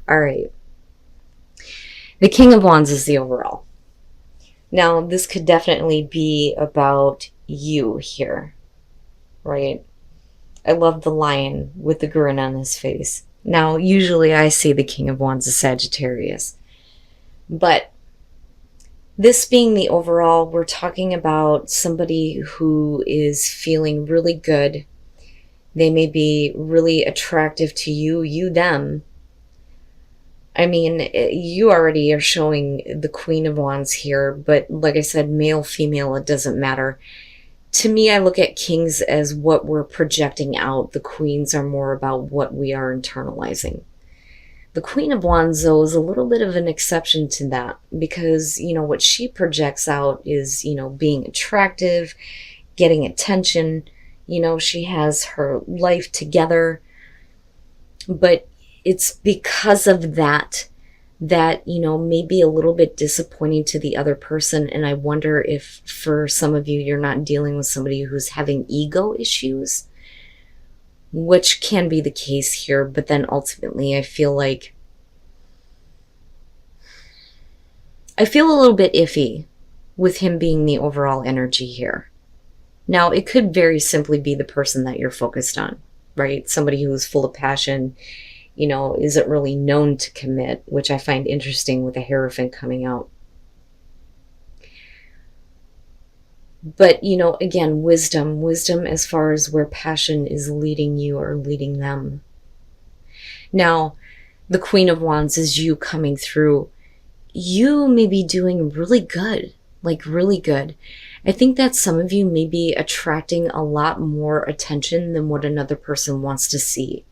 All right. The King of Wands is the overall. Now, this could definitely be about you here, right? I love the lion with the grin on his face. Now, usually I see the King of Wands as Sagittarius. But this being the overall, we're talking about somebody who is feeling really good. They may be really attractive to you, them. I mean, you already are showing the Queen of Wands here, but like I said, male, female, it doesn't matter. To me, I look at kings as what we're projecting out. The queens are more about what we are internalizing. The Queen of Wands, though, is a little bit of an exception to that because, what she projects out is, being attractive, getting attention. She has her life together. But it's because of that may be a little bit disappointing to the other person. And I wonder if for some of you, you're not dealing with somebody who's having ego issues, which can be the case here. But then ultimately, I feel a little bit iffy with him being the overall energy here. Now, it could very simply be the person that you're focused on, right? Somebody who is full of passion, isn't really known to commit, which I find interesting with the Hierophant coming out. But, again, wisdom as far as where passion is leading you or leading them. Now, the Queen of Wands is you coming through. You may be doing really good, like really good. I think that some of you may be attracting a lot more attention than what another person wants to see.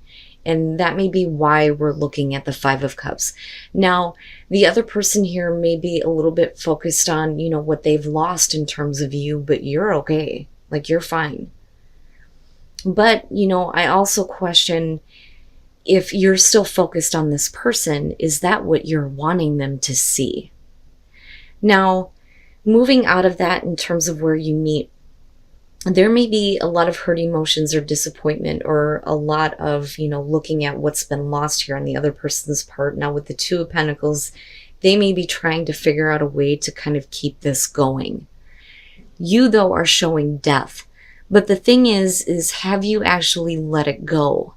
And that may be why we're looking at the Five of Cups. Now, the other person here may be a little bit focused on, what they've lost in terms of you, but you're okay. Like, you're fine. But, I also question if you're still focused on this person, is that what you're wanting them to see? Now, moving out of that in terms of where you meet, there may be a lot of hurt emotions or disappointment or a lot of, looking at what's been lost here on the other person's part. Now, with the Two of Pentacles, they may be trying to figure out a way to kind of keep this going. You, though, are showing death. But the thing is have you actually let it go?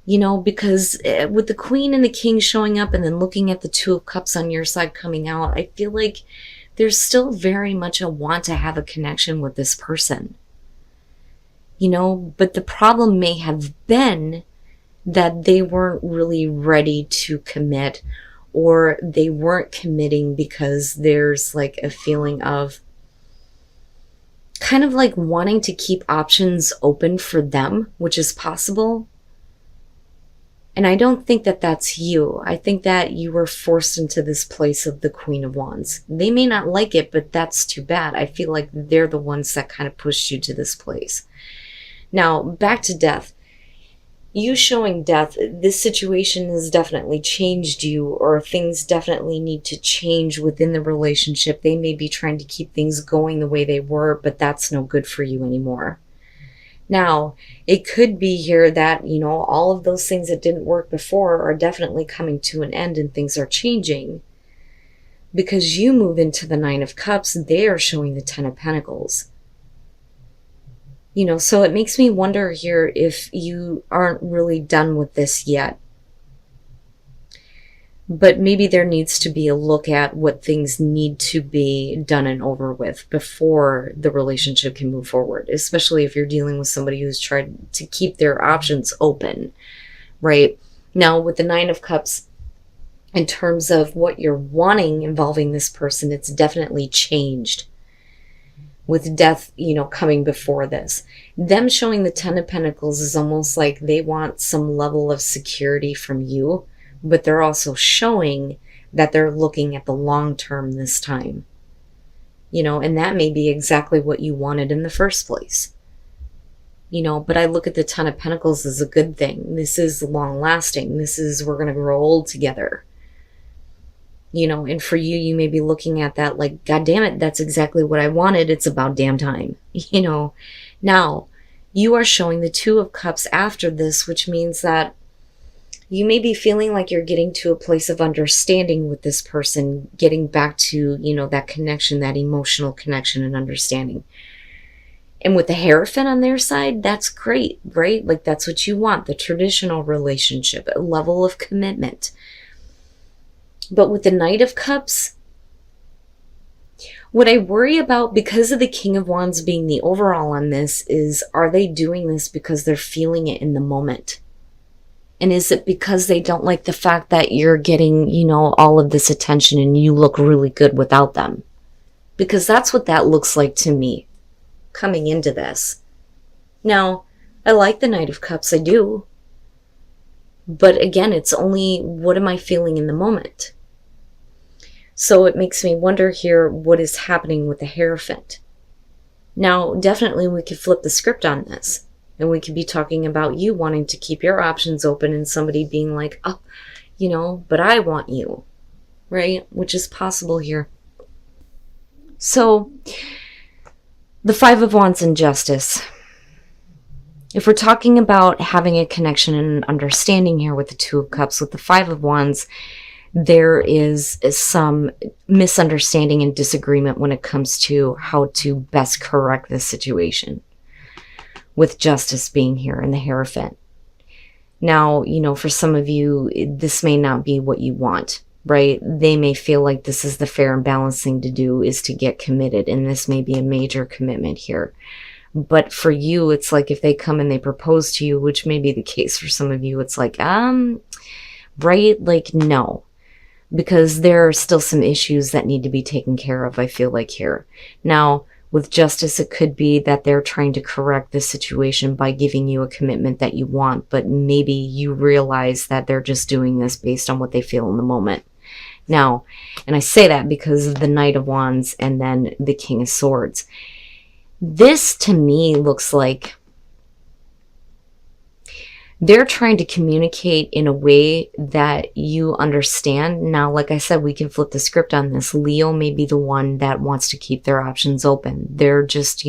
Because with the Queen and the King showing up and then looking at the Two of Cups on your side coming out, I feel like there's still very much a want to have a connection with this person. But the problem may have been that they weren't really ready to commit, or they weren't committing because there's like a feeling of kind of like wanting to keep options open for them, which is possible. And I don't think that that's you. I think that you were forced into this place of the Queen of Wands. They may not like it, but that's too bad. I feel like they're the ones that kind of pushed you to this place. Now, back to death. You showing death, this situation has definitely changed you, or things definitely need to change within the relationship. They may be trying to keep things going the way they were, but that's no good for you anymore. Now, it could be here that, all of those things that didn't work before are definitely coming to an end and things are changing. Because you move into the Nine of Cups, they are showing the Ten of Pentacles. So it makes me wonder here if you aren't really done with this yet. But maybe there needs to be a look at what things need to be done and over with before the relationship can move forward, especially if you're dealing with somebody who's tried to keep their options open, right? Now, with the Nine of Cups, in terms of what you're wanting involving this person, it's definitely changed. With death, coming before this. Them showing the Ten of Pentacles is almost like they want some level of security from you, but they're also showing that they're looking at the long term this time. And that may be exactly what you wanted in the first place. But I look at the Ten of Pentacles as a good thing. This is long lasting. This is, we're going to grow old together. And for you, you may be looking at that like, God damn it, that's exactly what I wanted. It's about damn time. Now, you are showing the Two of Cups after this, which means that, You may be feeling like you're getting to a place of understanding with this person, getting back to, that connection, that emotional connection and understanding. And with the Hierophant on their side, that's great, right? Like that's what you want, the traditional relationship, a level of commitment. But with the Knight of Cups, what I worry about because of the King of Wands being the overall on this is, are they doing this because they're feeling it in the moment? And is it because they don't like the fact that you're getting, all of this attention and you look really good without them? Because that's what that looks like to me coming into this. Now, I like the Knight of Cups, I do. But again, it's only what am I feeling in the moment? So it makes me wonder here what is happening with the Hierophant. Now, definitely we could flip the script on this. And we could be talking about you wanting to keep your options open and somebody being like, oh, but I want you, right? Which is possible here. So, the Five of Wands and Justice. If we're talking about having a connection and an understanding here with the Two of Cups, with the Five of Wands, there is some misunderstanding and disagreement when it comes to how to best correct this situation, with Justice being here and the Hierophant. Now, for some of you, this may not be what you want, right? They may feel like this is the fair and balanced thing to do, is to get committed, and this may be a major commitment here. But for you, it's like if they come and they propose to you, which may be the case for some of you, it's like, right? Like, no. Because there are still some issues that need to be taken care of, I feel like here. Now, with Justice, it could be that they're trying to correct the situation by giving you a commitment that you want, but maybe you realize that they're just doing this based on what they feel in the moment. Now, and I say that because of the Knight of Wands and then the King of Swords. This, to me, looks like they're trying to communicate in a way that you understand. Now, like I said, we can flip the script on this. Leo may be the one that wants to keep their options open. They're just,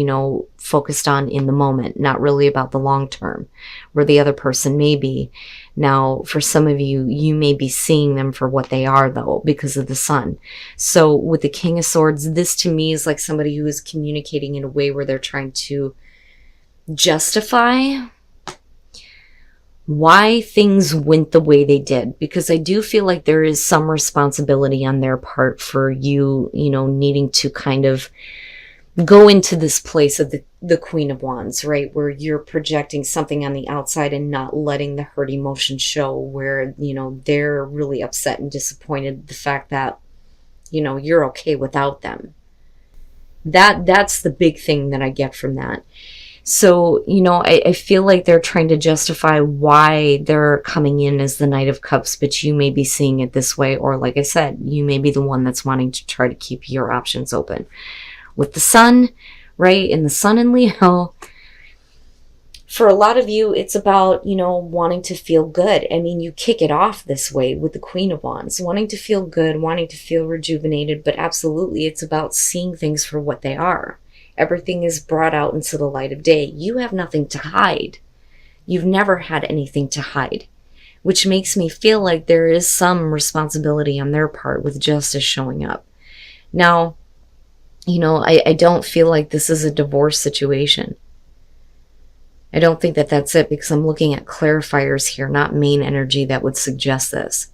focused on in the moment, not really about the long term, where the other person may be. Now, for some of you, you may be seeing them for what they are, though, because of the Sun. So with the King of Swords, this to me is like somebody who is communicating in a way where they're trying to justify why things went the way they did, because I do feel like there is some responsibility on their part for you, needing to kind of go into this place of the Queen of Wands, right? Where you're projecting something on the outside and not letting the hurt emotion show, where, they're really upset and disappointed the fact that, you're okay without them. That's the big thing that I get from that. So, I feel like they're trying to justify why they're coming in as the Knight of Cups, but you may be seeing it this way, or like I said, you may be the one that's wanting to try to keep your options open. With the Sun, right, and the Sun in Leo, for a lot of you, it's about, wanting to feel good. I mean, you kick it off this way with the Queen of Wands, wanting to feel good, wanting to feel rejuvenated, but absolutely, it's about seeing things for what they are. Everything is brought out into the light of day. You have nothing to hide. You've never had anything to hide, which makes me feel like there is some responsibility on their part with Justice showing up. Now, I don't feel like this is a divorce situation. I don't think that that's it, because I'm looking at clarifiers here, not main energy that would suggest this.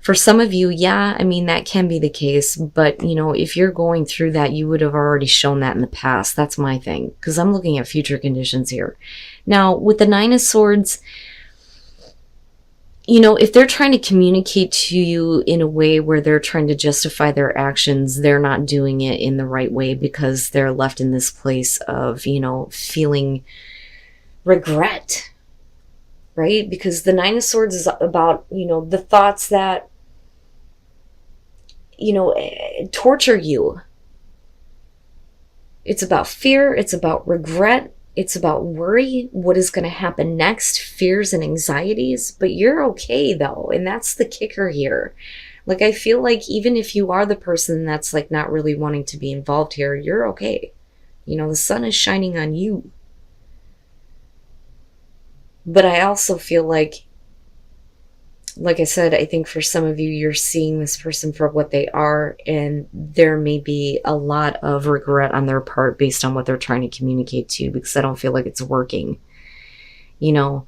For some of you, yeah, I mean, that can be the case. But, if you're going through that, you would have already shown that in the past. That's my thing, because I'm looking at future conditions here. Now, with the Nine of Swords, if they're trying to communicate to you in a way where they're trying to justify their actions, they're not doing it in the right way, because they're left in this place of, feeling regret. Right? Because the Nine of Swords is about, the thoughts that, torture you. It's about fear. It's about regret. It's about worry. What is going to happen next? Fears and anxieties. But you're okay, though. And that's the kicker here. Like, I feel like even if you are the person that's, like, not really wanting to be involved here, you're okay. The sun is shining on you. But I also feel like I said, I think for some of you, you're seeing this person for what they are, and there may be a lot of regret on their part based on what they're trying to communicate to you, because I don't feel like it's working, you know.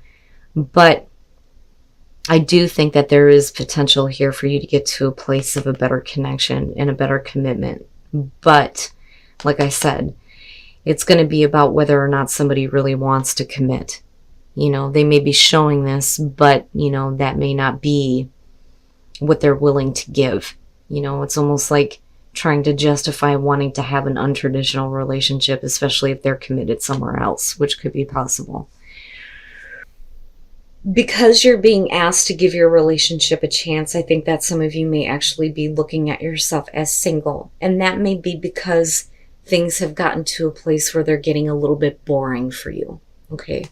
But I do think that there is potential here for you to get to a place of a better connection and a better commitment. But like I said, it's going to be about whether or not somebody really wants to commit. You know, they may be showing this, but, you know, that may not be what they're willing to give. You know, it's almost like trying to justify wanting to have an untraditional relationship, especially if they're committed somewhere else, which could be possible. Because you're being asked to give your relationship a chance, I think that some of you may actually be looking at yourself as single. And that may be because things have gotten to a place where they're getting a little bit boring for you. Okay.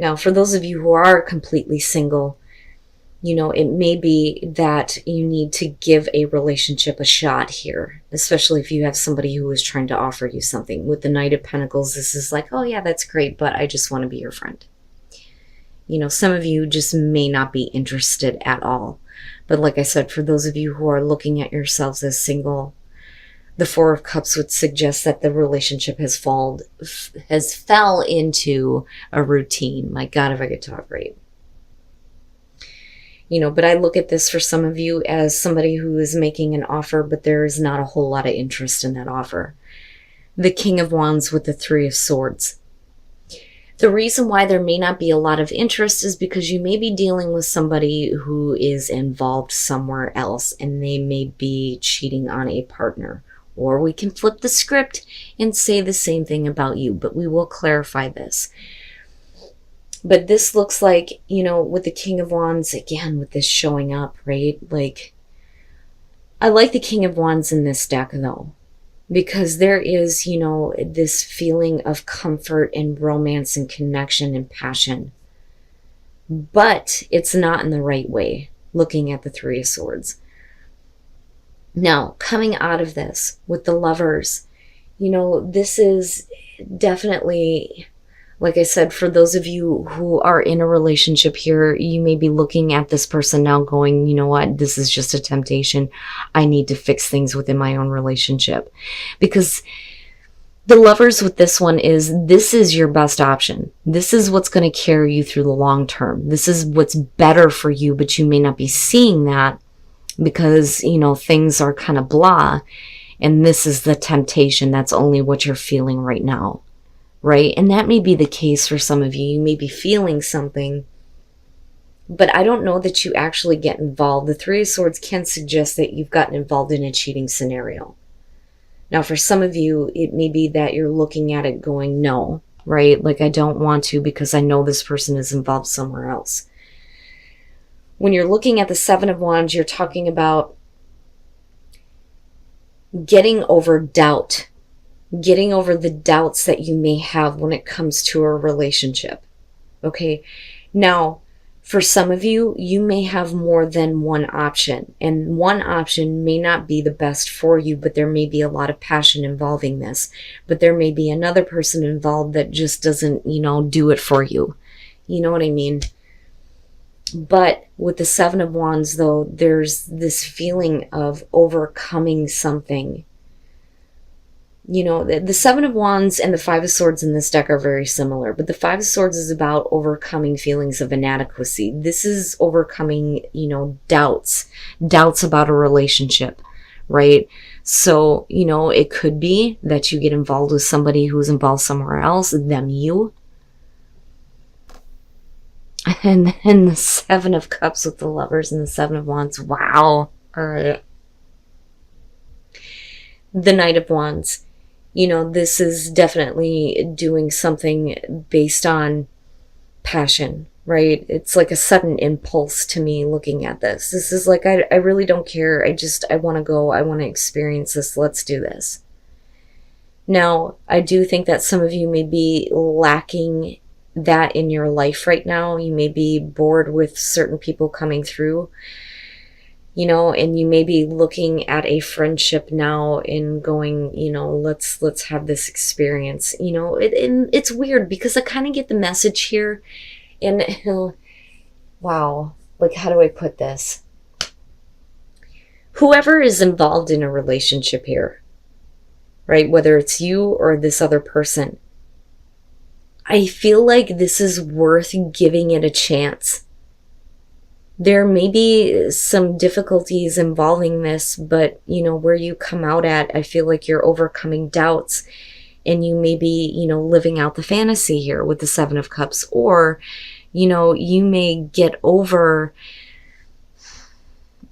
Now, for those of you who are completely single, you know, it may be that you need to give a relationship a shot here, especially if you have somebody who is trying to offer you something. With the Knight of Pentacles, this is like, oh yeah, that's great, but I just want to be your friend. You know, some of you just may not be interested at all. But like I said, for those of you who are looking at yourselves as single, the Four of Cups would suggest that the relationship has fell into a routine. My God, if I could talk right. You know, but I look at this for some of you as somebody who is making an offer, but there is not a whole lot of interest in that offer. The King of Wands with the Three of Swords. The reason why there may not be a lot of interest is because you may be dealing with somebody who is involved somewhere else, and they may be cheating on a partner. Or we can flip the script and say the same thing about you, but we will clarify this. But this looks like, you know, with the King of Wands, again, with this showing up, right? Like, I like the King of Wands in this deck, though. Because there is, you know, this feeling of comfort and romance and connection and passion. But it's not in the right way, looking at the Three of Swords. Now, coming out of this with the Lovers, you know, this is definitely, like I said, for those of you who are in a relationship here, you may be looking at this person now going, you know what, this is just a temptation. I need to fix things within my own relationship. Because the Lovers with this one this is your best option. This is what's going to carry you through the long term. This is what's better for you, but you may not be seeing that because, you know, things are kind of blah. And this is the temptation. That's only what you're feeling right now. Right? And that may be the case for some of you. You may be feeling something, but I don't know that you actually get involved. The Three of Swords can suggest that you've gotten involved in a cheating scenario. Now, for some of you, it may be that you're looking at it going, no, right? Like, I don't want to because I know this person is involved somewhere else. When you're looking at the Seven of Wands, you're talking about getting over doubt. Getting over the doubts that you may have when it comes to a relationship. Okay. Now, for some of you, you may have more than one option, and one option may not be the best for you, but there may be a lot of passion involving this. But there may be another person involved that just doesn't, you know, do it for you. You know what I mean? But with the Seven of Wands, though, there's this feeling of overcoming something. You know, the Seven of Wands and the Five of Swords in this deck are very similar, but the Five of Swords is about overcoming feelings of inadequacy. This is overcoming, you know, doubts about a relationship, right? So, you know, it could be that you get involved with somebody who's involved somewhere else, them you. And then the Seven of Cups with the Lovers and the Seven of Wands. Wow. All right. The Knight of Wands. You know, this is definitely doing something based on passion, right? It's like a sudden impulse to me looking at this. This is like, I really don't care. I want to go. I want to experience this. Let's do this. Now, I do think that some of you may be lacking that in your life right now. You may be bored with certain people coming through. You know, and you may be looking at a friendship now and going, you know, let's have this experience. You know, it's weird because I kind of get the message here And wow, like, how do I put this? Whoever is involved in a relationship here, right? Whether it's you or this other person, I feel like this is worth giving it a chance. There may be some difficulties involving this, but where you come out at, I feel like you're overcoming doubts, and you may be, living out the fantasy here with the Seven of Cups, or, you may get over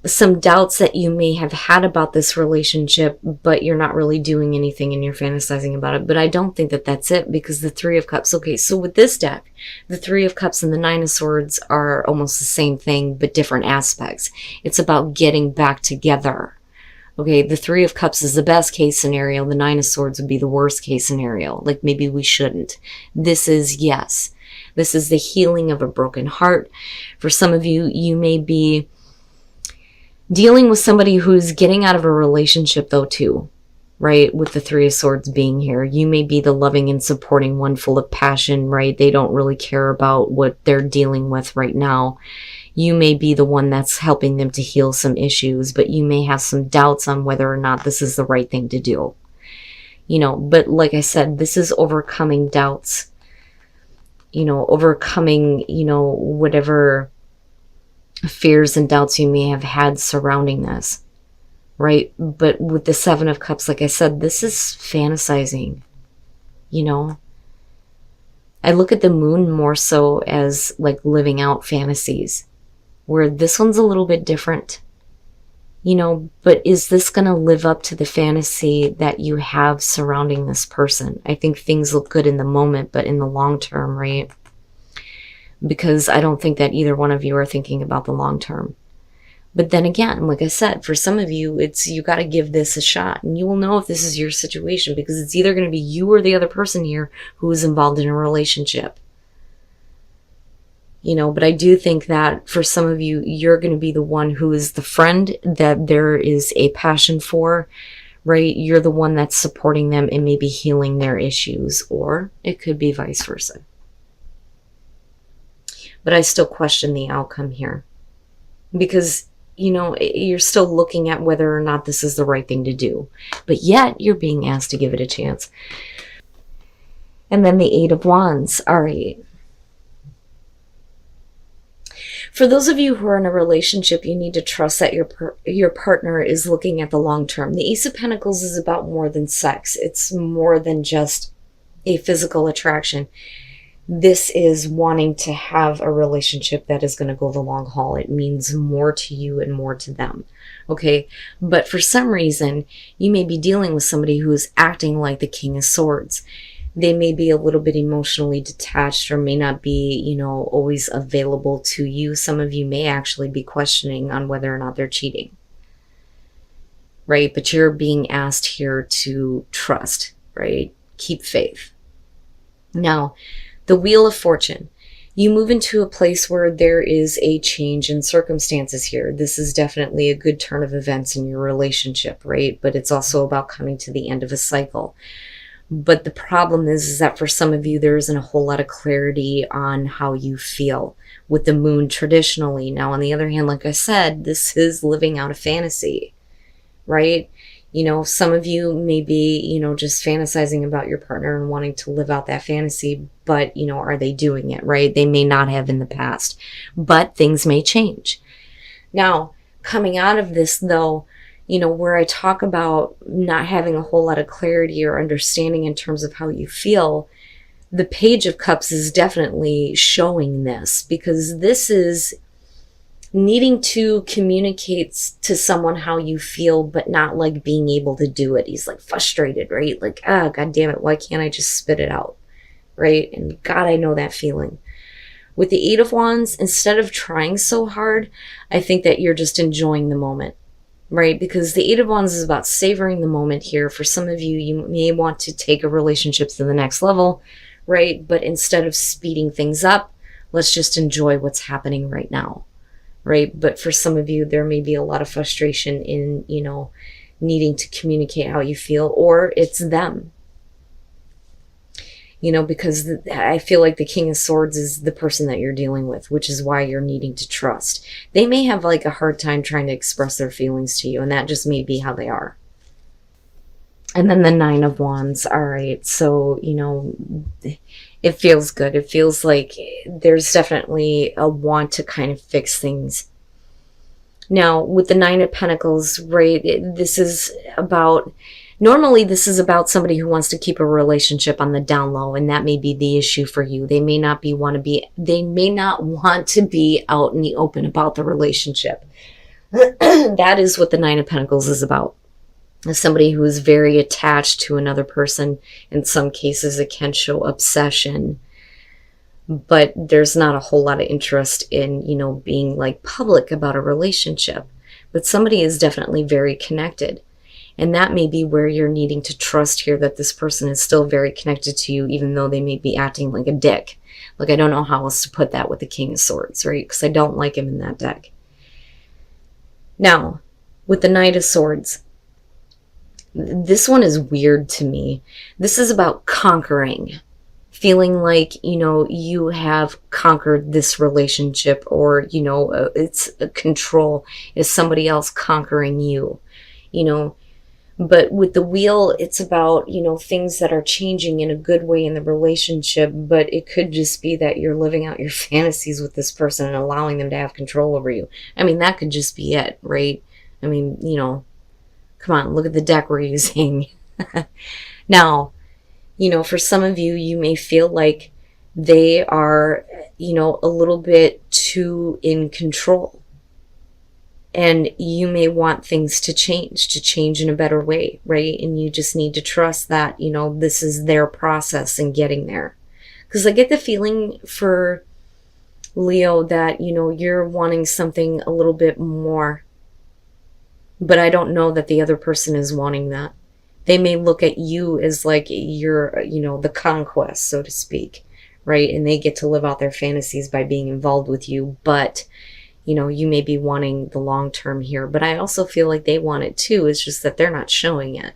some doubts that you may have had about this relationship, but you're not really doing anything and you're fantasizing about it. But I don't think that that's it, because the Three of Cups, okay, so with this deck, the Three of Cups and the Nine of Swords are almost the same thing, but different aspects. It's about getting back together. Okay, the Three of Cups is the best case scenario. The Nine of Swords would be the worst case scenario. Like, maybe we shouldn't. This is, yes, this is the healing of a broken heart. For some of you, you may be dealing with somebody who's getting out of a relationship, though, too, right? With the Three of Swords being here, you may be the loving and supporting one, full of passion, right? They don't really care about what they're dealing with right now. You may be the one that's helping them to heal some issues, but you may have some doubts on whether or not this is the right thing to do. But like I said, this is overcoming doubts, overcoming, whatever fears and doubts you may have had surrounding this, right? But with the Seven of Cups, like I said, this is fantasizing. I look at the Moon more so as like living out fantasies, where this one's a little bit different, but is this going to live up to the fantasy that you have surrounding this person? I think things look good in the moment, but in the long term, right? Because I don't think that either one of you are thinking about the long term. But then again, like I said, for some of you, you got to give this a shot, and you will know if this is your situation, because it's either going to be you or the other person here who is involved in a relationship. But I do think that for some of you, you're going to be the one who is the friend that there is a passion for, right? You're the one that's supporting them and maybe healing their issues, or it could be vice versa. But I still question the outcome here, because, you're still looking at whether or not this is the right thing to do, but yet you're being asked to give it a chance. And then the Eight of Wands. All right. For those of you who are in a relationship, you need to trust that your partner is looking at the long term. The Ace of Pentacles is about more than sex. It's more than just a physical attraction. This is wanting to have a relationship that is going to go the long haul. It means more to you and more to them. Okay. But for some reason, you may be dealing with somebody who is acting like the King of Swords. They may be a little bit emotionally detached, or may not be, always available to you. Some of you may actually be questioning on whether or not they're cheating, right? But you're being asked here to trust, right? Keep faith. Now, the Wheel of Fortune. You move into a place where there is a change in circumstances here. This is definitely a good turn of events in your relationship, right? But it's also about coming to the end of a cycle. But the problem is that for some of you, there isn't a whole lot of clarity on how you feel with the Moon traditionally. Now, on the other hand, like I said, this is living out a fantasy, right? Some of you may be, just fantasizing about your partner and wanting to live out that fantasy, but, are they doing it, right? They may not have in the past, but things may change. Now, coming out of this, though, where I talk about not having a whole lot of clarity or understanding in terms of how you feel, the Page of Cups is definitely showing this, because this is needing to communicate to someone how you feel, but not like being able to do it. He's like frustrated, right? Like, God damn it, why can't I just spit it out, right? And God, I know that feeling. With the Eight of Wands, instead of trying so hard, I think that you're just enjoying the moment. Right? Because the Eight of Wands is about savoring the moment here. For some of you, you may want to take a relationship to the next level, right? But instead of speeding things up, let's just enjoy what's happening right now, right? But for some of you, there may be a lot of frustration in, needing to communicate how you feel, or it's them. because I feel like the King of Swords is the person that you're dealing with, which is why you're needing to trust. They may have like a hard time trying to express their feelings to you, and that just may be how they are. And then the Nine of Wands. All right. So, it feels good. It feels like there's definitely a want to kind of fix things. Now, with the Nine of Pentacles, right, normally this is about somebody who wants to keep a relationship on the down low, and that may be the issue for you. They may not want to be out in the open about the relationship. That is what the Nine of Pentacles is about. Somebody who is very attached to another person. In some cases, it can show obsession, but there's not a whole lot of interest in, being like public about a relationship. But somebody is definitely very connected. And that may be where you're needing to trust here, that this person is still very connected to you, even though they may be acting like a dick. Like, I don't know how else to put that with the King of Swords, right? Because I don't like him in that deck. Now, with the Knight of Swords, this one is weird to me. This is about conquering. Feeling like, you have conquered this relationship, or, it's a control. Is somebody else conquering you? But with the Wheel, it's about, things that are changing in a good way in the relationship, but it could just be that you're living out your fantasies with this person and allowing them to have control over you. I mean, that could just be it, right? I mean, come on, look at the deck we're using. Now, for some of you, you may feel like they are, a little bit too in control. And you may want things to change in a better way, right? And you just need to trust that, this is their process in getting there. Because I get the feeling for Leo that, you're wanting something a little bit more. But I don't know that the other person is wanting that. They may look at you as like you're, the conquest, so to speak, right? And they get to live out their fantasies by being involved with you. But, you may be wanting the long term here. But I also feel like they want it too. It's just that they're not showing it.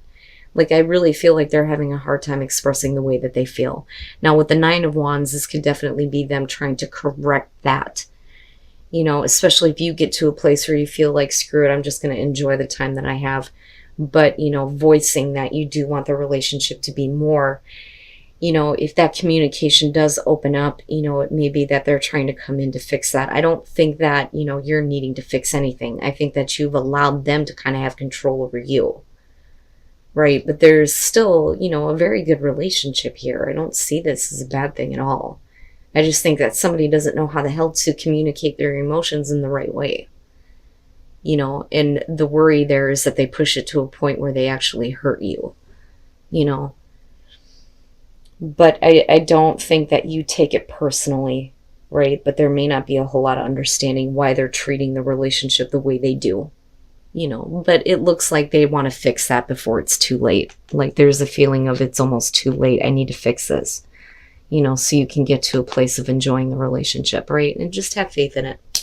Like, I really feel like they're having a hard time expressing the way that they feel. Now, with the Nine of Wands, this could definitely be them trying to correct that. Especially if you get to a place where you feel like, screw it, I'm just going to enjoy the time that I have. But, voicing that you do want the relationship to be more, if that communication does open up, it may be that they're trying to come in to fix that. I don't think that, you're needing to fix anything. I think that you've allowed them to kind of have control over you. Right? But there's still, a very good relationship here. I don't see this as a bad thing at all. I just think that somebody doesn't know how the hell to communicate their emotions in the right way. And the worry there is that they push it to a point where they actually hurt you. But I don't think that you take it personally, right? But there may not be a whole lot of understanding why they're treating the relationship the way they do. But it looks like they want to fix that before it's too late. Like, there's a feeling of it's almost too late. I need to fix this. So you can get to a place of enjoying the relationship, right? And just have faith in it.